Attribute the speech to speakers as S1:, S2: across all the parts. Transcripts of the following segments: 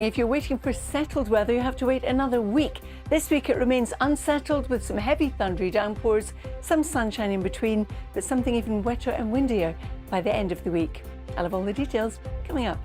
S1: If you're waiting for settled weather, you have to wait another week. This week it remains unsettled with some heavy thundery downpours, some sunshine in between, but something even wetter and windier by the end of the week. I'll have all the details coming up.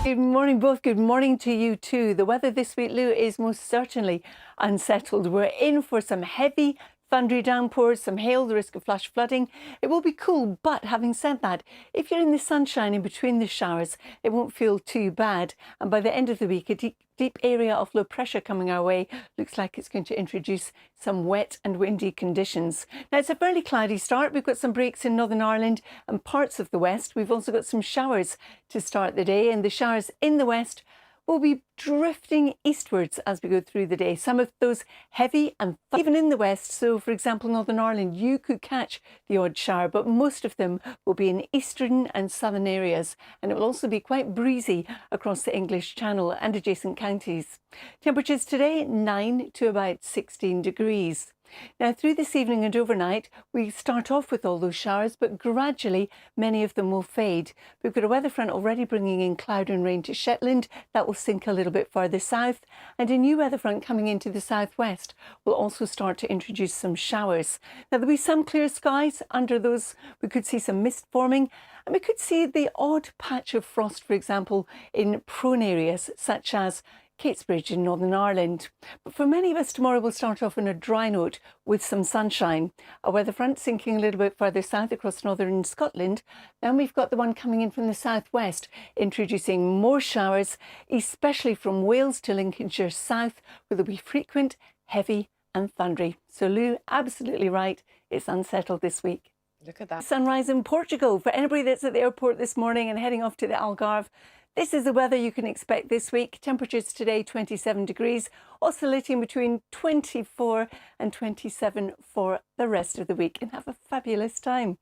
S1: Good morning, both. Good morning to you too. The weather this week, Lou, is most certainly unsettled. We're in for some heavy thundery downpours, some hail, the risk of flash flooding. It will be cool, but having said that, if you're in the sunshine in between the showers, it won't feel too bad. And by the end of the week, a deep area of low pressure coming our way looks like it's going to introduce some wet and windy conditions. Now, it's a fairly cloudy start. We've got some breaks in Northern Ireland and parts of the west. We've also got some showers to start the day, and the showers in the west will be drifting eastwards as we go through the day. Some of those heavy and even in the west. So, for example, Northern Ireland, you could catch the odd shower, but most of them will be in eastern and southern areas. And it will also be quite breezy across the English Channel and adjacent counties. Temperatures today, 9 to about 16 degrees. Now, through this evening and overnight, we start off with all those showers, but gradually many of them will fade. We've got a weather front already bringing in cloud and rain to Shetland. That will sink a little bit further south, and a new weather front coming into the southwest will also start to introduce some showers. Now, there'll be some clear skies. Under those, we could see some mist forming, and we could see the odd patch of frost, for example, in prone areas such as Catesbridge in Northern Ireland. But for many of us, tomorrow will start off on a dry note with some sunshine. A weather front sinking a little bit further south across northern Scotland. Then we've got the one coming in from the southwest, introducing more showers, especially from Wales to Lincolnshire south, where there'll be frequent, heavy and thundery. So Lou, absolutely right, it's unsettled this week.
S2: Look at that.
S1: Sunrise in Portugal. For anybody that's at the airport this morning and heading off to the Algarve, this is the weather you can expect this week. Temperatures today 27 degrees, oscillating between 24 and 27 for the rest of the week, and have a fabulous time.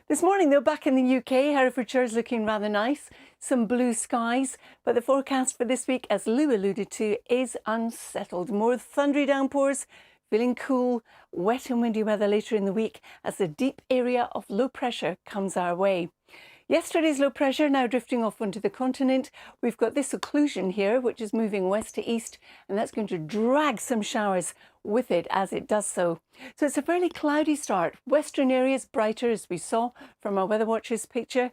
S1: This morning, though, back in the UK, Herefordshire is looking rather nice. Some blue skies, but the forecast for this week, as Lou alluded to, is unsettled. More thundery downpours, feeling cool, wet and windy weather later in the week as the deep area of low pressure comes our way. Yesterday's low pressure now drifting off onto the continent. We've got this occlusion here, which is moving west to east, and that's going to drag some showers with it as it does so. So it's a fairly cloudy start. Western areas brighter, as we saw from our Weather Watchers picture.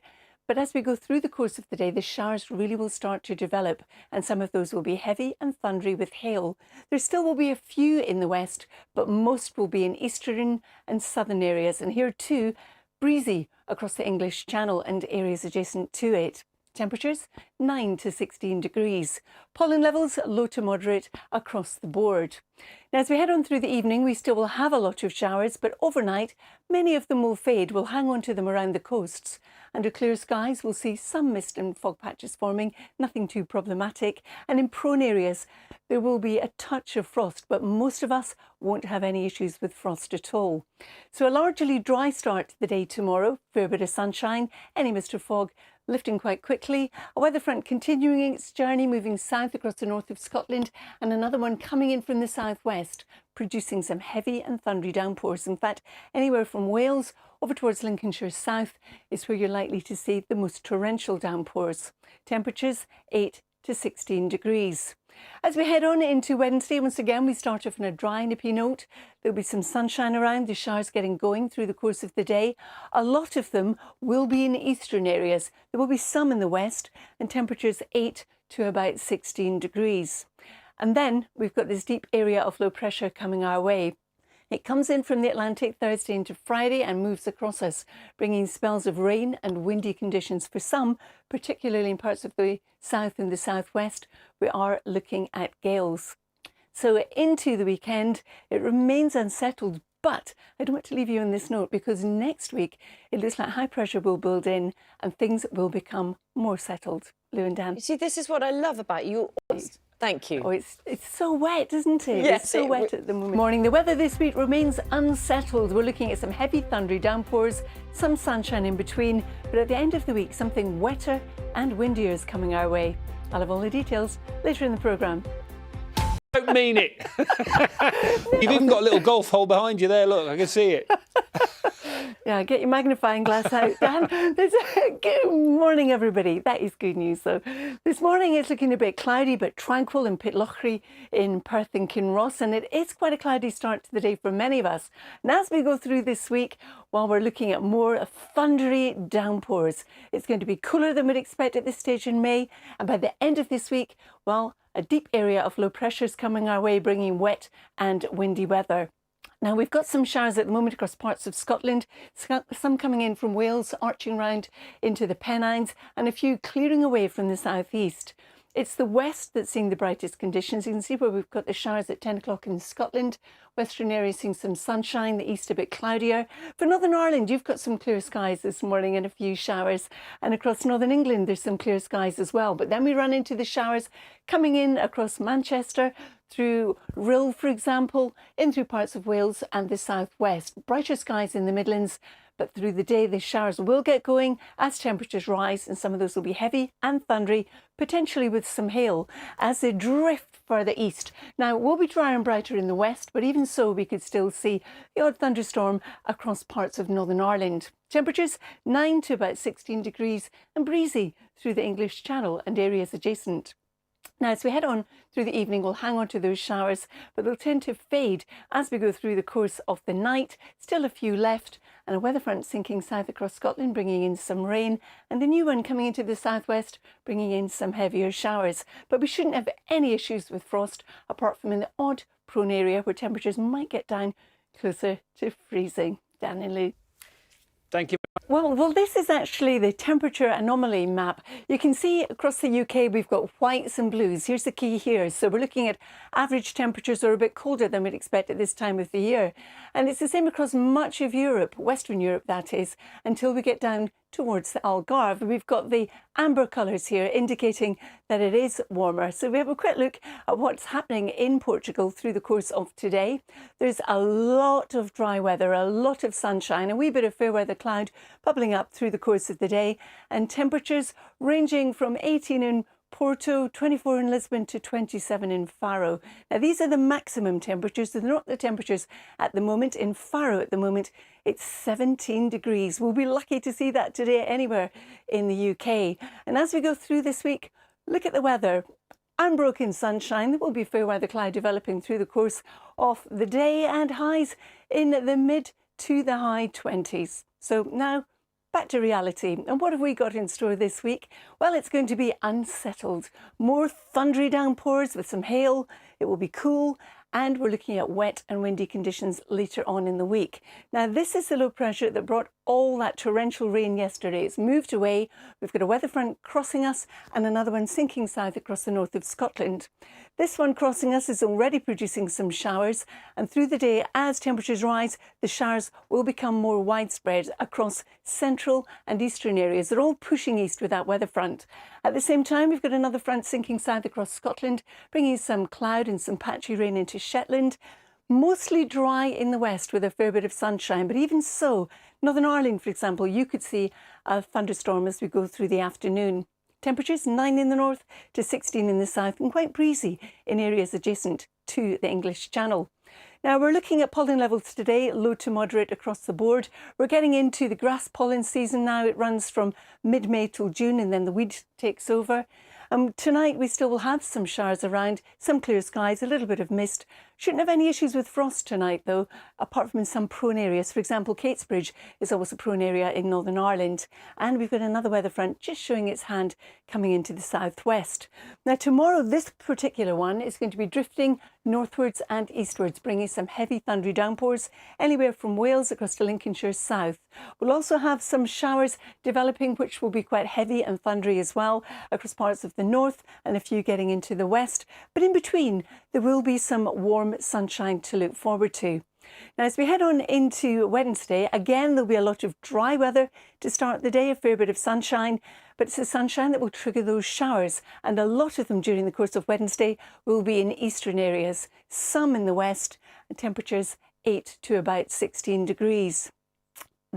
S1: But as we go through the course of the day, the showers really will start to develop, and some of those will be heavy and thundery with hail. There still will be a few in the west, but most will be in eastern and southern areas. And here too, breezy across the English Channel and areas adjacent to it. Temperatures 9 to 16 degrees. Pollen levels low to moderate across the board. Now, as we head on through the evening, we still will have a lot of showers, but overnight many of them will fade. We'll hang on to them around the coasts. Under clear skies, we'll see some mist and fog patches forming, nothing too problematic. And in prone areas, there will be a touch of frost, but most of us won't have any issues with frost at all. So a largely dry start to the day tomorrow, fair bit of sunshine, any mist or fog lifting quite quickly. A weather front continuing its journey, moving south across the north of Scotland, and another one coming in from the southwest, producing some heavy and thundery downpours. In fact, anywhere from Wales over towards Lincolnshire south is where you're likely to see the most torrential downpours. Temperatures 8 to 16 degrees. As we head on into Wednesday, once again, we start off on a dry, nippy note. There'll be some sunshine around, the showers getting going through the course of the day. A lot of them will be in eastern areas. There will be some in the west, and temperatures 8 to about 16 degrees. And then we've got this deep area of low pressure coming our way. It comes in from the Atlantic Thursday into Friday and moves across us, bringing spells of rain and windy conditions for some, particularly in parts of the south and the southwest. We are looking at gales. So into the weekend, it remains unsettled, but I don't want to leave you on this note, because next week it looks like high pressure will build in and things will become more settled. Lou and Dan.
S2: You see, this is what I love about you. Thank you.
S1: Oh, it's so wet, isn't it?
S2: Yes,
S1: it's so wet at the moment. Morning. The weather this week remains unsettled. We're looking at some heavy thundery downpours, some sunshine in between, but at the end of the week, something wetter and windier is coming our way. I'll have all the details later in the programme.
S3: Don't mean it. You've even got a little golf hole behind you there. Look, I can see it.
S1: Yeah, get your magnifying glass out, Dan. Good morning, everybody. That is good news, though. This morning it's looking a bit cloudy, but tranquil in Pitlochry, in Perth and Kinross, and it is quite a cloudy start to the day for many of us. And as we go through this week, while we're looking at more thundery downpours, it's going to be cooler than we'd expect at this stage in May, and by the end of this week, well, a deep area of low pressure is coming our way, bringing wet and windy weather. Now, we've got some showers at the moment across parts of Scotland, some coming in from Wales, arching round into the Pennines, and a few clearing away from the southeast. It's the west that's seeing the brightest conditions. You can see where we've got the showers at 10 o'clock in Scotland. Western areas seeing some sunshine, the east a bit cloudier. For Northern Ireland, you've got some clear skies this morning and a few showers. And across Northern England, there's some clear skies as well. But then we run into the showers coming in across Manchester, through Rhyl, for example, in through parts of Wales and the southwest. Brighter skies in the Midlands, but through the day the showers will get going as temperatures rise, and some of those will be heavy and thundery, potentially with some hail as they drift further east. Now, it will be drier and brighter in the west, but even so we could still see the odd thunderstorm across parts of Northern Ireland. Temperatures 9 to about 16 degrees and breezy through the English Channel and areas adjacent. Now, as we head on through the evening, we'll hang on to those showers, but they'll tend to fade as we go through the course of the night. Still a few left, and a weather front sinking south across Scotland, bringing in some rain, and a new one coming into the southwest, bringing in some heavier showers. But we shouldn't have any issues with frost, apart from in the odd prone area where temperatures might get down closer to freezing. Dan and Lou.
S3: Thank you.
S1: Well, this is actually the temperature anomaly map. You can see across the UK we've got whites and blues. Here's the key here. So we're looking at average temperatures are a bit colder than we'd expect at this time of the year. And it's the same across much of Europe, Western Europe that is, until we get down towards the Algarve. We've got the amber colours here indicating that it is warmer. So we have a quick look at what's happening in Portugal through the course of today. There's a lot of dry weather, a lot of sunshine, a wee bit of fair weather cloud bubbling up through the course of the day, and temperatures ranging from 18 in Porto, 24 in Lisbon to 27 in Faro. Now, these are the maximum temperatures. They're not the temperatures at the moment. In Faro at the moment, it's 17 degrees. We'll be lucky to see that today anywhere in the UK. And as we go through this week, look at the weather. Unbroken sunshine. There will be fair weather cloud developing through the course of the day, and highs in the mid to the high 20s. So now, back to reality. And what have we got in store this week? Well, it's going to be unsettled. More thundery downpours with some hail. It will be cool, and we're looking at wet and windy conditions later on in the week. Now, this is the low pressure that brought all that torrential rain yesterday. It's moved away. We've got a weather front crossing us and another one sinking south across the north of Scotland. This one crossing us is already producing some showers, and through the day, as temperatures rise, the showers will become more widespread across central and eastern areas. They're all pushing east with that weather front. At the same time, we've got another front sinking south across Scotland, bringing some cloud and some patchy rain into Shetland. Mostly dry in the west with a fair bit of sunshine, but even so, Northern Ireland, for example, you could see a thunderstorm as we go through the afternoon. Temperatures 9 in the north to 16 in the south, and quite breezy in areas adjacent to the English Channel. Now, we're looking at pollen levels today, low to moderate across the board. We're getting into the grass pollen season now. It runs from mid-May till June, and then the weed takes over. Tonight we still will have some showers around, some clear skies, a little bit of mist. Shouldn't have any issues with frost tonight though, apart from in some prone areas. For example, Catesbridge is always a prone area in Northern Ireland. And we've got another weather front just showing its hand coming into the southwest. Now, tomorrow, this particular one is going to be drifting northwards and eastwards, bringing some heavy thundery downpours anywhere from Wales across to Lincolnshire south. We'll also have some showers developing, which will be quite heavy and thundery as well, across parts of the north and a few getting into the west. But in between, there will be some warm sunshine to look forward to. Now, as we head on into Wednesday, again, there'll be a lot of dry weather to start the day, a fair bit of sunshine, but it's the sunshine that will trigger those showers, and a lot of them during the course of Wednesday will be in eastern areas, some in the west, and temperatures 8 to about 16 degrees.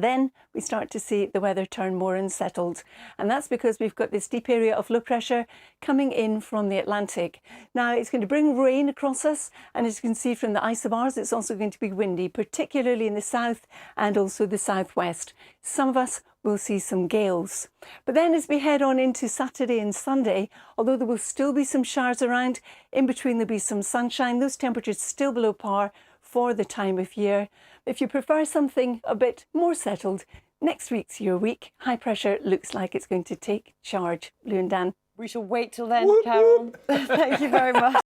S1: Then we start to see the weather turn more unsettled. And that's because we've got this deep area of low pressure coming in from the Atlantic. Now, it's going to bring rain across us. And as you can see from the isobars, it's also going to be windy, particularly in the south and also the southwest. Some of us will see some gales. But then as we head on into Saturday and Sunday, although there will still be some showers around, in between there'll be some sunshine. Those temperatures still below par for the time of year. If you prefer something a bit more settled, next week's your week. High pressure looks like it's going to take charge. Lou and Dan.
S2: We shall wait till then, Carol. Thank you very much.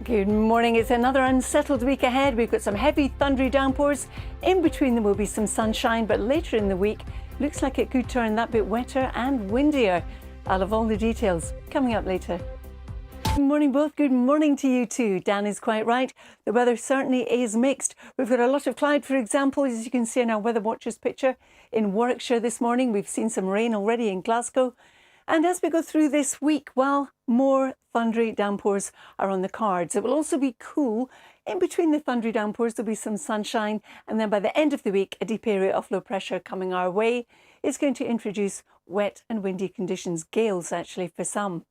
S1: Good morning. It's another unsettled week ahead. We've got some heavy thundery downpours. In between them will be some sunshine, but later in the week, looks like it could turn that bit wetter and windier. I'll have all the details coming up later. Good morning both. Good morning to you too. Dan is quite right. The weather certainly is mixed. We've got a lot of cloud, for example, as you can see in our Weather Watchers picture in Warwickshire this morning. We've seen some rain already in Glasgow. And as we go through this week, well, more thundery downpours are on the cards. It will also be cool. In between the thundery downpours, there'll be some sunshine. And then by the end of the week, a deep area of low pressure coming our way is going to introduce wet and windy conditions, gales actually for some.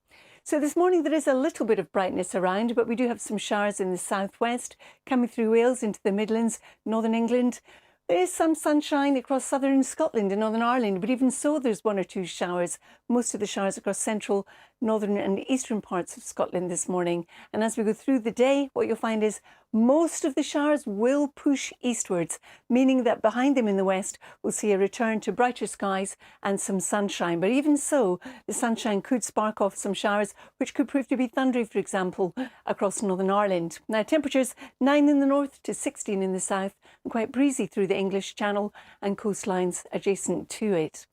S1: So this morning there is a little bit of brightness around, but we do have some showers in the southwest coming through Wales into the Midlands, northern England. There is some sunshine across southern Scotland and Northern Ireland, but even so there's one or two showers. Most of the showers across central, northern and eastern parts of Scotland this morning. And as we go through the day, what you'll find is most of the showers will push eastwards, meaning that behind them in the west, we'll see a return to brighter skies and some sunshine. But even so, the sunshine could spark off some showers, which could prove to be thundery, for example, across Northern Ireland. Now, temperatures 9 in the north to 16 in the south, and quite breezy through the English Channel and coastlines adjacent to it.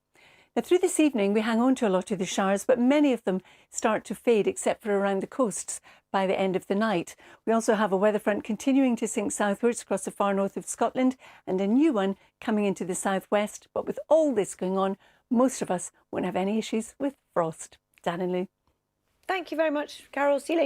S1: Now, through this evening, we hang on to a lot of the showers, but many of them start to fade, except for around the coasts by the end of the night. We also have a weather front continuing to sink southwards across the far north of Scotland and a new one coming into the southwest. But with all this going on, most of us won't have any issues with frost. Dan and Lou.
S2: Thank you very much, Carol. See you later.